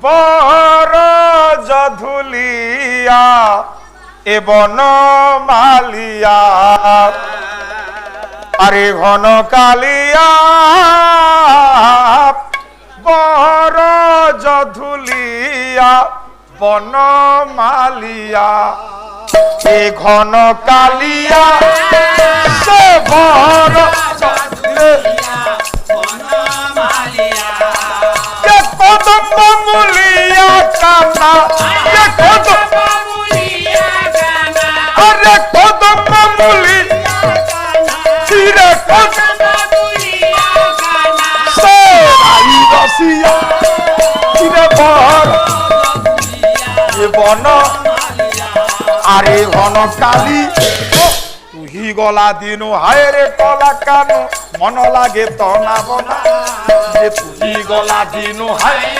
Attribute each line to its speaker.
Speaker 1: বর জধুলিয়া এ বন মালিয়া আরে ঘন কালিয়া বর জধুলিয়া বন মালিয়া এ ঘন কালিয়া সে বর কদম্ব মুলিয়া কানা আরে কদম্ব মুলি চিরে রসিয়া চিরে বর বন আরে ঘন কালি তুহি গলা দিনু হায় রে কলা কানু মন লাগে তনা বনা তুহি গলা দিনু হায়